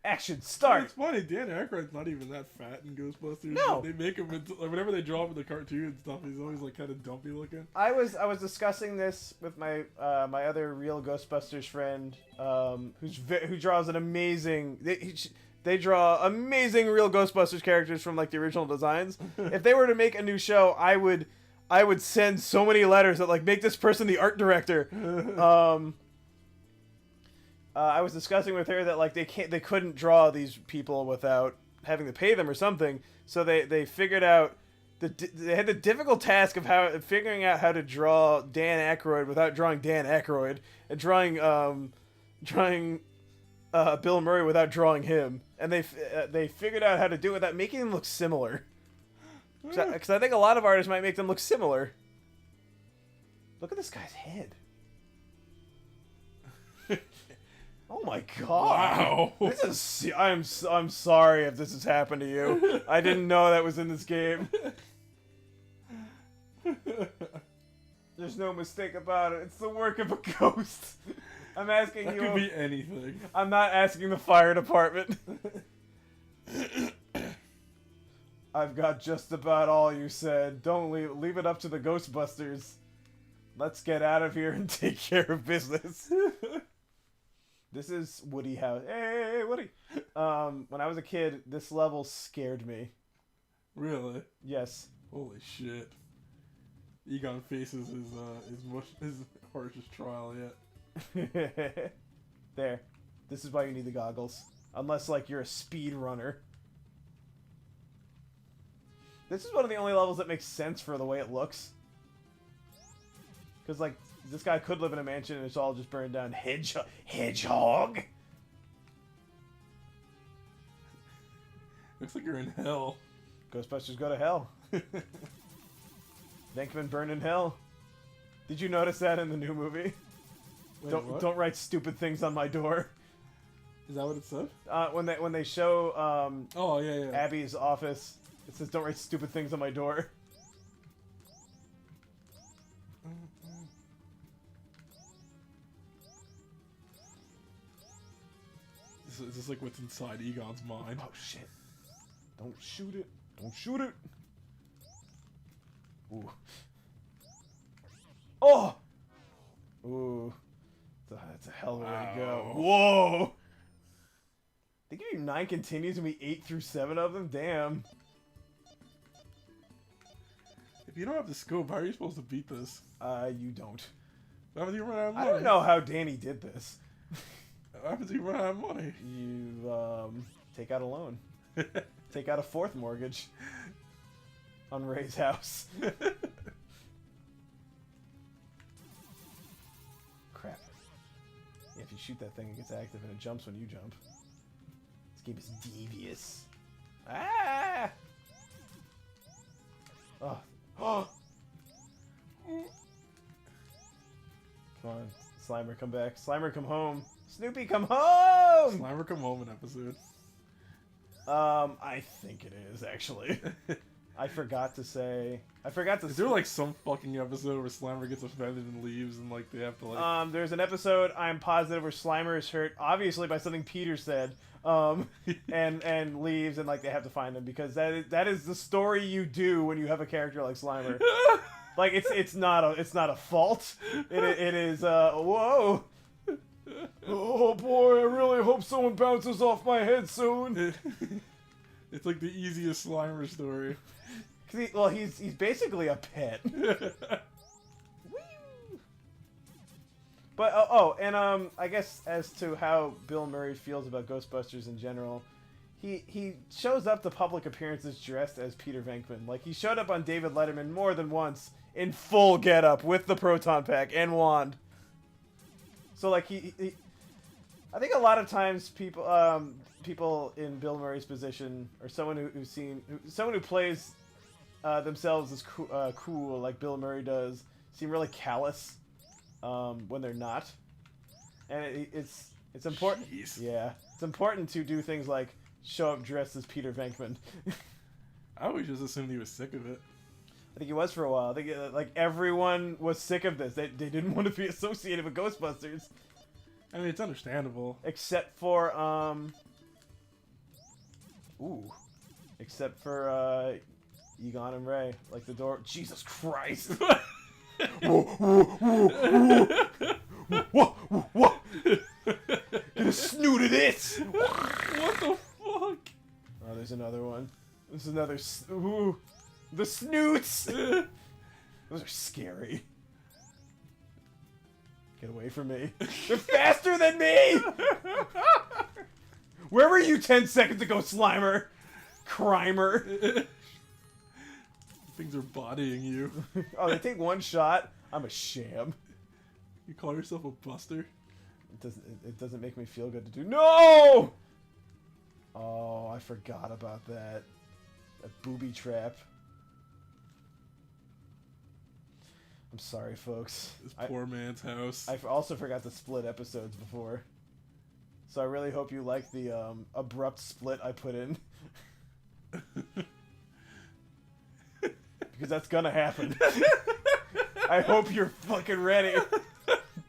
Action, start! It's funny, Dan Aykroyd's not even that fat in Ghostbusters. No! They make him into, like, whenever they draw him in the cartoon and stuff, he's always like kind of dumpy looking. I was discussing this with my my other real Ghostbusters friend, who draws an amazing. They draw amazing real Ghostbusters characters from like the original designs. If they were to make a new show, I would send so many letters that like make this person the art director. I was discussing with her that like they couldn't draw these people without having to pay them or something. So they figured out they had the difficult task of figuring out how to draw Dan Aykroyd without drawing Dan Aykroyd, and drawing Bill Murray without drawing him, and they figured out how to do it without making them look similar. Because I think a lot of artists might make them look similar. Look at this guy's head. Oh my god! Wow. This is. I'm sorry if this has happened to you. I didn't know that was in this game. There's no mistake about it. It's the work of a ghost. I'm asking That you. could be anything. I'm not asking the fire department. I've got just about all you said. Don't leave it up to the Ghostbusters. Let's get out of here and take care of business. This is Woody House. Hey, Woody. When I was a kid, this level scared me. Really? Yes. Holy shit. Egon faces his harshest trial yet. There. This is why you need the goggles. Unless, like, you're a speed runner. This is one of the only levels that makes sense for the way it looks. Because, like, this guy could live in a mansion and it's all just burned down. Hedgehog? Looks like you're in hell. Ghostbusters go to hell. Venkman burned in hell. Did you notice that in the new movie? Wait, Don't write stupid things on my door. Is that what it said? When they show oh yeah. Abby's office, it says don't write stupid things on my door. Is this like what's inside Egon's mind? Oh shit! Don't shoot it! Don't shoot it! Ooh. Oh! Ooh. That's a hell of a way to go. Whoa! They give you 9 continues and we 8 through 7 of them? Damn. If you don't have the scope, how are you supposed to beat this? You don't. What happens if you run out of money? I don't know how Danny did this. What happens if you run out of money? You, take out a loan. Take out a 4th mortgage. On Ray's house. Crap. Yeah, if you shoot that thing, it gets active and it jumps when you jump. This game is devious. Ah! Oh. Oh! Come on. Slimer, come back. Slimer, come home. Snoopy, come home! Slimer come home an episode. I think it is, actually. I forgot to say... Is there like some fucking episode where Slimer gets offended and leaves and like they have to like... There's an episode, I'm positive, where Slimer is hurt, obviously by something Peter said, and leaves and like they have to find him, because that is the story you do when you have a character like Slimer. Like it's not a fault. It is whoa. Oh boy, I really hope someone bounces off my head soon. It's like the easiest Slimer story. He's basically a pet. But I guess as to how Bill Murray feels about Ghostbusters in general, he shows up to public appearances dressed as Peter Venkman. Like he showed up on David Letterman more than once in full getup with the proton pack and wand. So like I think a lot of times people in Bill Murray's position, or someone who plays themselves as cool like Bill Murray does, seem really callous when they're not, and it's important. Jeez. Yeah, it's important to do things like show up dressed as Peter Venkman. I always just assumed he was sick of it. I think he was for a while. I think like everyone was sick of this. They didn't want to be associated with Ghostbusters. I mean, it's understandable. Except for Ooh. Except for Egon and Ray. Like the door. Jesus Christ! What? Get a snoot of this! What the fuck? Oh, there's another one. There's another. Ooh. The snoots! Those are scary. Get away from me. They're faster than me! Where were you 10 seconds ago, Slimer? Crimer. Things are bodying you. Oh, they take one shot? I'm a sham. You call yourself a buster? It doesn't make me feel good to do. No! Oh, I forgot about that. That booby trap. I'm sorry, folks. This poor man's house. I also forgot to split episodes before. So I really hope you like the abrupt split I put in. Because that's gonna happen. I hope you're fucking ready.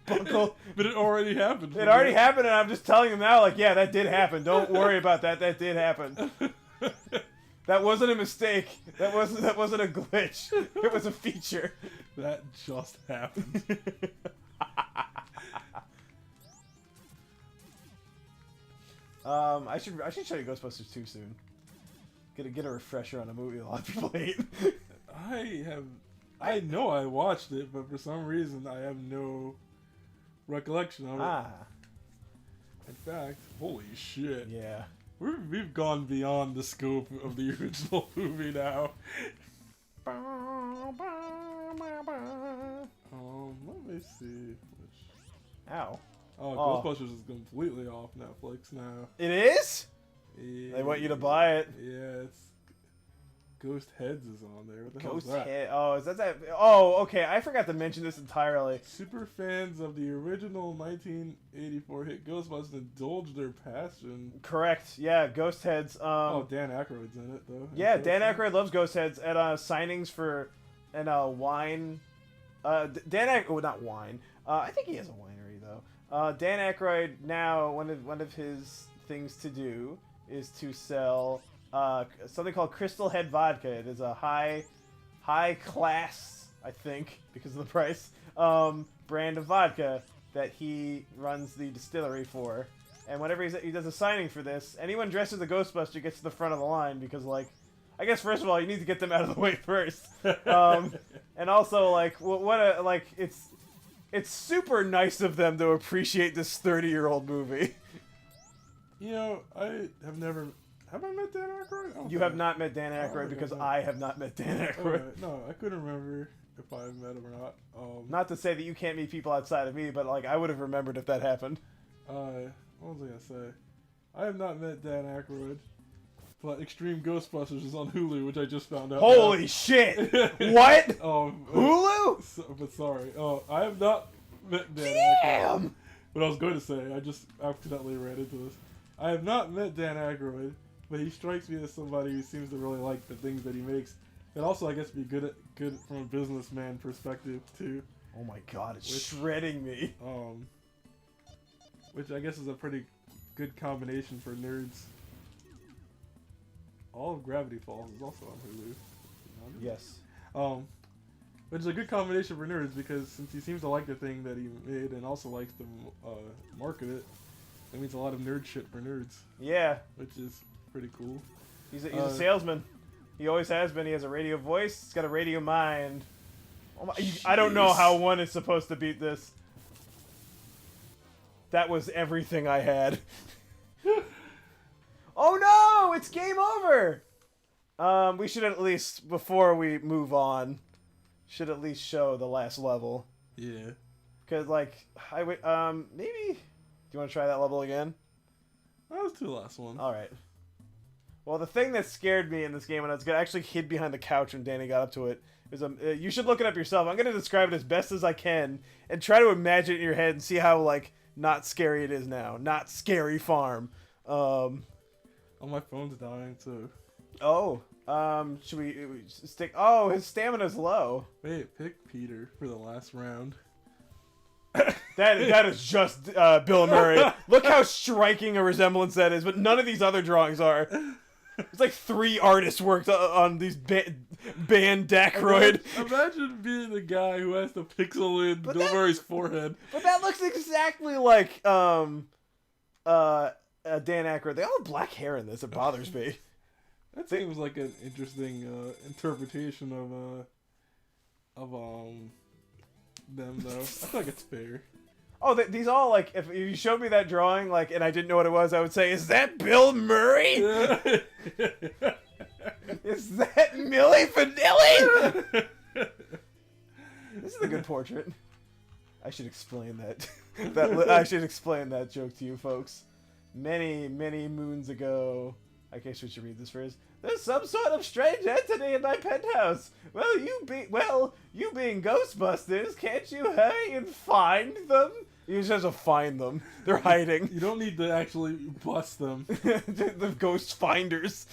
Buckle. But it already happened. It already happened, and I'm just telling him now, like, yeah, that did happen. Don't worry about that. That did happen. That wasn't a mistake. That wasn't a glitch. It was a feature. That just happened. I should show you Ghostbusters 2 soon. Get a refresher on a movie a lot of people hate. I know I watched it, but for some reason I have no recollection of it. In fact, holy shit. Yeah. We've gone beyond the scope of the original movie now. Let me see. Ow. Oh, Ghostbusters is completely off Netflix now. It is? Yeah, They want you to buy it. Yeah, it's Ghost Heads is on there. What the hell Ghost is that? Head. Oh, is that? Oh, okay. I forgot to mention this entirely. Super fans of the original 1984 hit Ghostbusters indulge their passion. Correct. Yeah, Ghost Heads. Dan Aykroyd's in it though. Yeah, Dan Aykroyd loves Ghost Heads at signings for and wine. Dan Aykroyd, oh, not wine. I think he has a winery though. Dan Aykroyd now one of his things to do is to sell something called Crystal Head Vodka. It is a high class, I think, because of the price, brand of vodka that he runs the distillery for. And whenever he does a signing for this, anyone dressed as a Ghostbuster gets to the front of the line because, like, I guess first of all you need to get them out of the way first, and also like it's super nice of them to appreciate this 30-year-old movie. You know, I have never. Have I met Dan Aykroyd? You have not met Dan Aykroyd because I have not met Dan Aykroyd. No, I couldn't remember if I met him or not. Not to say that you can't meet people outside of me, but like I would have remembered if that happened. What was I gonna say? I have not met Dan Aykroyd, but Extreme Ghostbusters is on Hulu, which I just found out. Holy shit! What? Hulu? But sorry. I have not met Dan Aykroyd. What I was going to say, I just accidentally ran into this. I have not met Dan Aykroyd, but he strikes me as somebody who seems to really like the things that he makes, and also I guess be good from a businessman perspective too. Oh my god, it's shredding me. Which I guess is a pretty good combination for nerds. All of Gravity Falls is also on Hulu. Yes. Which is a good combination for nerds because since he seems to like the thing that he made and also likes to market it, that means a lot of nerd shit for nerds. Yeah. Which is pretty cool. He's a salesman. He always has been. He has a radio voice. He's got a radio mind. Oh my, I don't know how one is supposed to beat this. That was everything I had. Oh no! It's game over! We should at least, before we move on, should at least show the last level. Yeah. Because, like, maybe... Do you want to try that level again? Let's do the last one. Alright. Well, the thing that scared me in this game when I was actually hid behind the couch when Danny got up to it is you should look it up yourself. I'm going to describe it as best as I can and try to imagine it in your head and see how, like, not scary it is now. Not Scary Farm. Oh, my phone's dying, too. Oh. Should we stick... Oh, his stamina's low. Wait, pick Peter for the last round. That is just Bill Murray. Look how striking a resemblance that is, but none of these other drawings are. It's like 3 artists worked on these band Aykroyd. Imagine being the guy who has to pixel in Bill Murray's forehead. But that looks exactly like Dan Aykroyd. They all have black hair in this. It bothers me. That seems like an interesting interpretation of them though. I feel like it's fair. Oh, these all, like, if you showed me that drawing, like, and I didn't know what it was, I would say, is that Bill Murray? Is that Milli Vanilli? This is a good portrait. I should explain that. I should explain that joke to you folks. Many, many moons ago, I guess we should read this phrase. There's some sort of strange entity in my penthouse. Well, you being Ghostbusters, can't you hurry and find them? You just have to find them. They're hiding. You don't need to actually bust them. The ghost finders.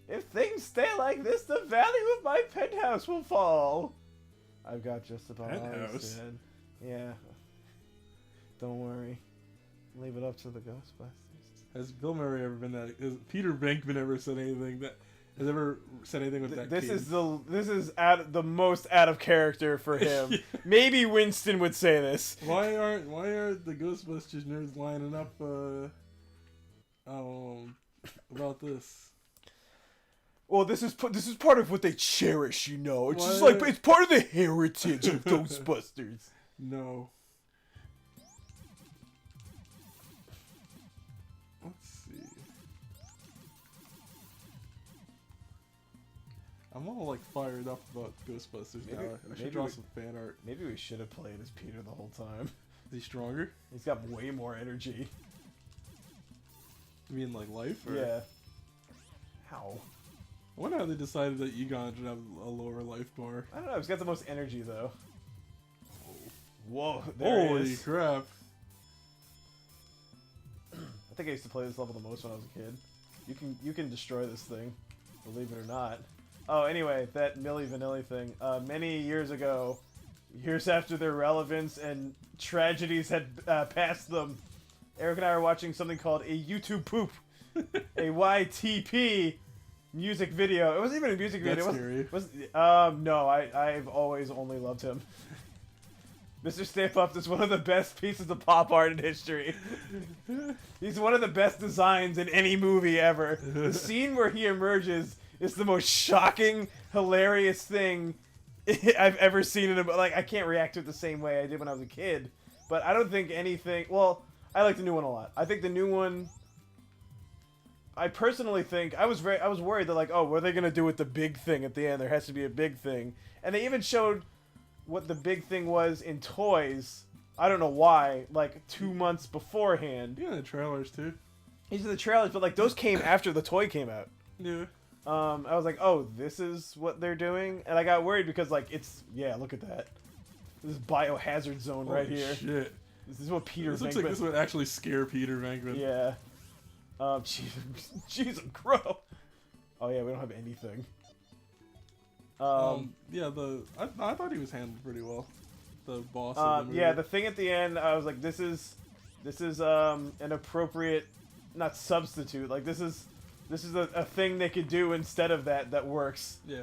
If things stay like this, the value of my penthouse will fall. I've got just about all I said. Yeah. Don't worry. Leave it up to the Ghostbusters. Has Bill Murray ever been that? Has Peter Venkman ever said anything that? Has ever said anything with that? This is the most out of character for him. Yeah. Maybe Winston would say this. Why aren't the Ghostbusters nerds lining up about this? Well, this is part of what they cherish, you know. It's just like it's part of the heritage of Ghostbusters. No. Let's see. I'm all like fired up about Ghostbusters now. I should draw some fan art. Maybe we should have played as Peter the whole time. Is he stronger? He's got way more energy. You mean like life? Or? Yeah. How? I wonder how they decided that Egon should have a lower life bar. I don't know. He's got the most energy though. Whoa! There Holy crap! I think I used to play this level the most when I was a kid. You can destroy this thing, believe it or not. Oh, anyway, that Milli Vanilli thing. Many years ago, years after their relevance and tragedies had passed them, Eric and I were watching something called a YouTube poop, a YTP music video. It wasn't even a music video. That's scary. No, I've always only loved him. Mr. Step Up is one of the best pieces of pop art in history. He's one of the best designs in any movie ever. The scene where he emerges is the most shocking, hilarious thing I've ever seen in a... Like, I can't react to it the same way I did when I was a kid. But I don't think anything... Well, I like the new one a lot. I think the new one... I personally think... I was worried that, like, oh, what are they going to do with the big thing at the end? There has to be a big thing. And they even showed what the big thing was in toys. I don't know why. Like, 2 months beforehand. Yeah, the trailers, too. These are the trailers, but, like, those came after the toy came out. Yeah. I was like, oh, this is what they're doing? And I got worried because, like, it's... Yeah, look at that. This is Biohazard Zone right here. Shit. This is what Peter Venkman... This looks like this would actually scare Peter Venkman. Yeah. Jesus, Crow. Oh, yeah, we don't have anything. Yeah, I thought he was handled pretty well. The boss of the movie. Yeah, the thing at the end, I was like, this is an appropriate... Not substitute. Like, this is a thing they could do instead of that works. Yeah.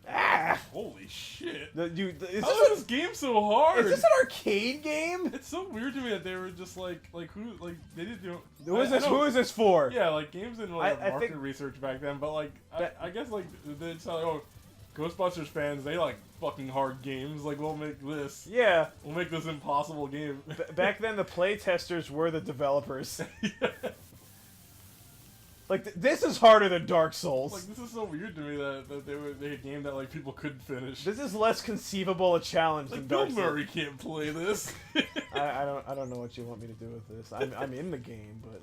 Ah! Holy shit. How is this game so hard? Is this an arcade game? It's so weird to me that they were just like who, like, they didn't do... Who is this for? Yeah, like, games didn't really have market research back then, but, like, I guess, like, they said, oh, Ghostbusters fans, they like fucking hard games, like, we'll make this. Yeah. We'll make this impossible game. Back then, the playtesters were the developers. Yeah. Like, this is harder than Dark Souls. Like, this is so weird to me that they made a game that, like, people couldn't finish. This is less conceivable a challenge than Dark Souls. Bill Murray can't play this. I don't know what you want me to do with this. I'm in the game, but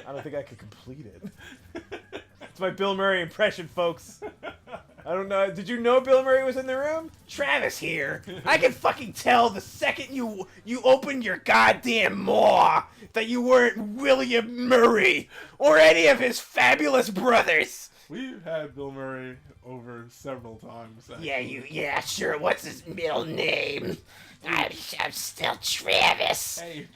I don't think I could complete it. It's my Bill Murray impression, folks. I don't know. Did you know Bill Murray was in the room? Travis here. I can fucking tell the second you opened your goddamn maw that you weren't William Murray or any of his fabulous brothers. We've had Bill Murray over several times. Actually. Yeah, sure. What's his middle name? I'm still Travis. Hey,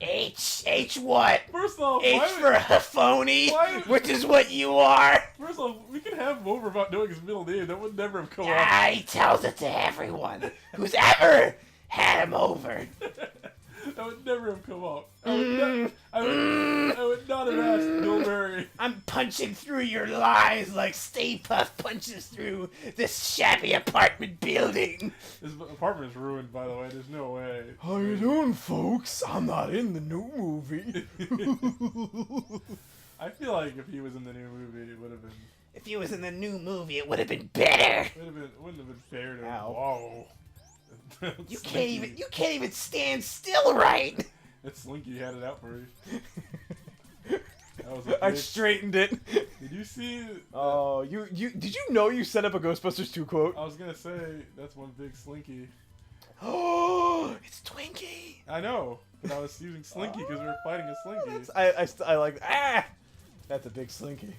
H what? First off, H for a phony, why- which is what you are. First off, we could have him over about knowing his middle name. That would never have come up. He tells it to everyone who's ever had him over. That would never have come up. I would not have asked Bill Murray. I'm punching through your lies like Stay Puft punches through this shabby apartment building. His apartment is ruined, by the way. There's no way. How you doing, folks? I'm not in the new movie. I feel like if he was in the new movie, it would have been. If he was in the new movie, it would have been better. Wouldn't have been fair to him. Ow. Whoa. You can't even stand still right. That Slinky had it out for you. That was a I big- straightened it. Did you see? Oh, did you know you set up a Ghostbusters 2 quote? I was gonna say that's one big Slinky. Oh, it's Twinkie. I know, but I was using Slinky because we were fighting a Slinky. I like that's a big Slinky.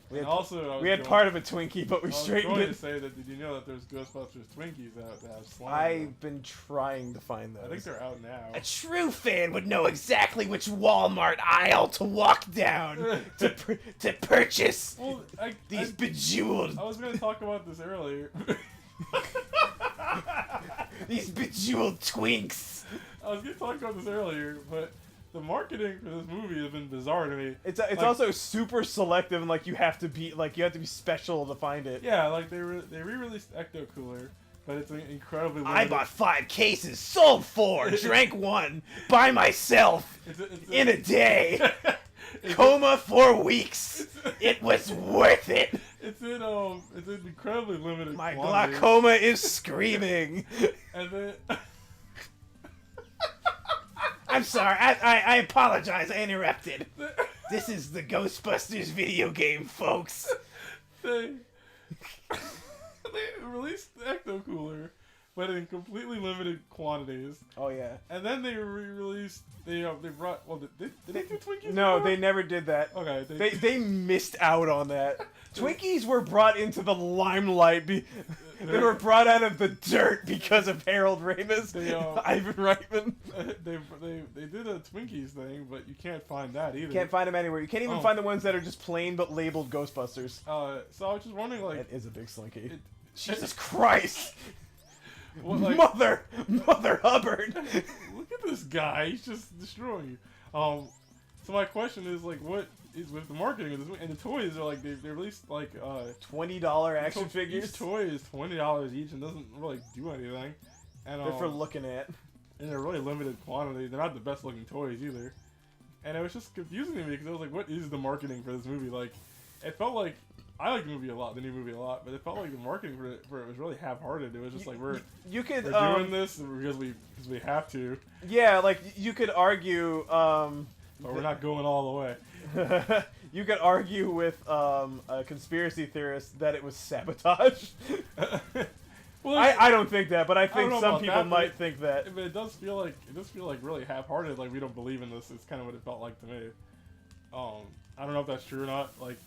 We And had, also, we had part of a Twinkie, but we I was straightened going to it. say that did you know that there's Ghostbusters Twinkies out that have slime? I've been trying to find those. I think they're out now. A true fan would know exactly which Walmart aisle to walk down to purchase Well, these bejeweled I was going to talk about this earlier. these bejeweled twinks. I was going to talk about this earlier, but the marketing for this movie has been bizarre to me. It's Like- also super selective and like you have to be special to find it. Yeah, like they re-released Ecto Cooler, but it's an incredibly I limited. bought 5 cases, sold 4, drank 1 by myself in a day. Coma 4 weeks. It was worth it. It's in incredibly limited My quantity. glaucoma is screaming. And then I'm sorry. I apologize. I interrupted. This is the Ghostbusters video game, folks. they released the Ecto Cooler, but in completely limited quantities. Oh yeah. And then they re-released. They brought. Well, did they do Twinkies? No, before? they never did that. Okay. They missed out on that. Twinkies were brought into the limelight. They were brought out of the dirt because of Harold Ramis, Ivan Reitman. They did a Twinkies thing, but you can't find that either. You can't find them anywhere. You can't even Oh. find the ones that are just plain but labeled Ghostbusters. So I was just wondering, like, That is a big slinky. it- Jesus Christ! what, like, Mother Hubbard! look at this guy. He's just destroying you. So my question is, like, what is with the marketing of this movie? And the toys are like they released like $20 action each figures. toy is $20 each and doesn't really do anything. And They're for looking at. and they're really limited quantity. They're not the best looking toys either. And it was just confusing to me because I was like, what is the marketing for this movie? Like, it felt like I like the movie a lot, the new movie a lot, but it felt like the marketing for it was really half-hearted. It was just like we're You could doing this because we have to, yeah, like you could argue but we're not going all the way. you could argue with a conspiracy theorist that it was sabotage. Well, I don't think that, but I don't think know some about people that, might but- think that. But it does feel like really half-hearted. Like we don't believe in this. It's kind of what it felt like to me. I don't know if that's true or not. Like,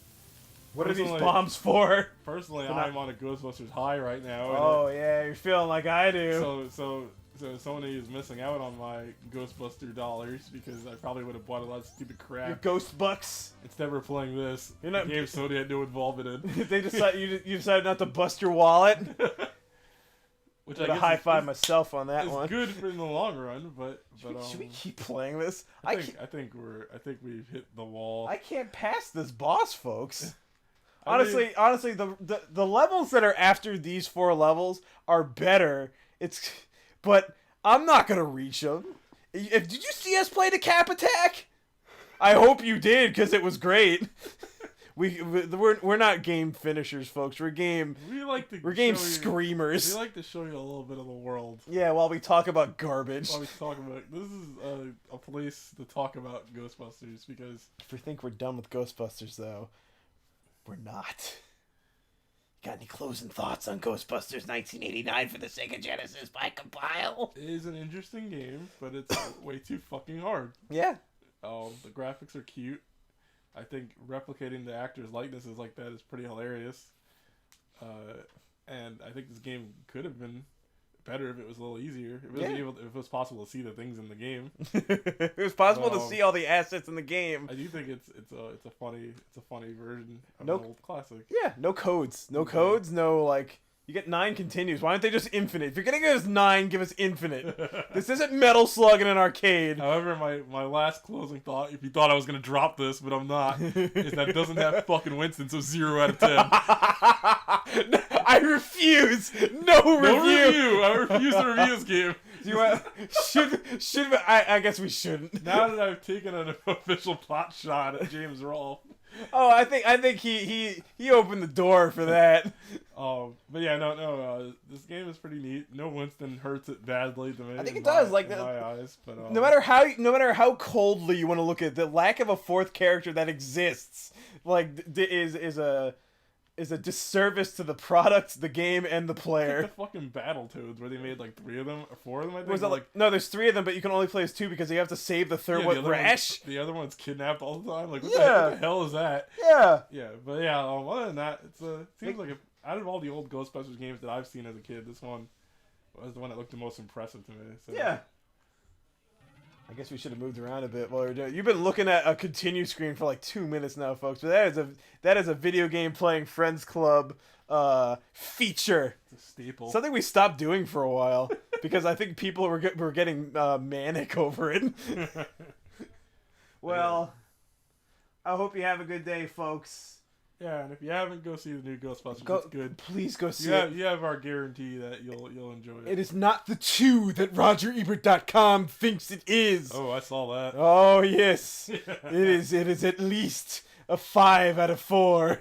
What are these personally- bombs for? personally, So not- I'm on a Ghostbusters high right now. and Oh yeah, you're feeling like I do. So Sony is missing out on my Ghostbuster dollars because I probably would have bought a lot of stupid Your crap ghost bucks. instead of playing this. You're not- a game Sony had no involvement in. They decide you decided not to bust your wallet. Which I'm I gonna guess high is- five is- myself on that is one. good for in the long run, but Should we keep playing this? I think we've hit the wall. I can't pass this boss, folks. I mean- Honestly, the levels that are after these 4 levels are better. But I'm not gonna reach them. Did you see us play the Cap Attack? I hope you did, because it was great. We're not game finishers, folks. We're game we like to game show you- screamers. We like to show you a little bit of the world. Yeah, while we talk about garbage. While we talk about this is a place to talk about Ghostbusters because If we think we're done with Ghostbusters, though, we're not. Got any closing thoughts on Ghostbusters 1989 for the Sega Genesis by Compile? it is an interesting game, but it's way too fucking hard. Yeah. The graphics are cute. I think replicating the actors' likenesses like that is pretty hilarious. And I think this game could have been better if it was a little easier. If it was possible to see the things in the game. It was possible to see all the assets in the game. I do think it's a funny version of No, an old classic. Yeah, no codes. No codes, no, like, you get 9 continues. Why aren't they just infinite? If you're gonna give us 9, give us infinite. This isn't Metal Slug in an arcade. However, my last closing thought, if you thought I was going to drop this, but I'm not, is that it doesn't have fucking Winston, so 0 out of 10. I refuse! No review! I refuse to review this game. Do you want, should I guess we shouldn't. Now that I've taken an official pot shot at James Rolfe. Oh, I think he opened the door for that. But yeah, no. This game is pretty neat. No Winston hurts it badly to me. I think it does. Like in my eyes, but no matter how coldly you want to look at it, the lack of a 4th character that exists, like, is a disservice to the product, the game, and the player. Like the fucking Battletoads, where they made like 3 of them or 4 of them. I think. Was it like no? There's 3 of them, but you can only play as 2 because you have to save the third one. Rash. The other one's kidnapped all the time. Like what the hell is that? Yeah. Yeah, but yeah. Other than that, it seems like out of all the old Ghostbusters games that I've seen as a kid, this one was the one that looked the most impressive to me. So. Yeah. I guess we should have moved around a bit while we were doing it. You've been looking at a continue screen for like 2 minutes now, folks. But that is a video game playing Friends Club feature. It's a staple. Something we stopped doing for a while because I think people were getting manic over it. Well, I hope you have a good day, folks. Yeah, and if you haven't, go see the new Ghostbusters. It's good. Please go see it. You have our guarantee that you'll enjoy it. It is not the 2 that RogerEbert.com thinks it is. Oh, I saw that. Oh yes, it is. It is at least a 5 out of 4.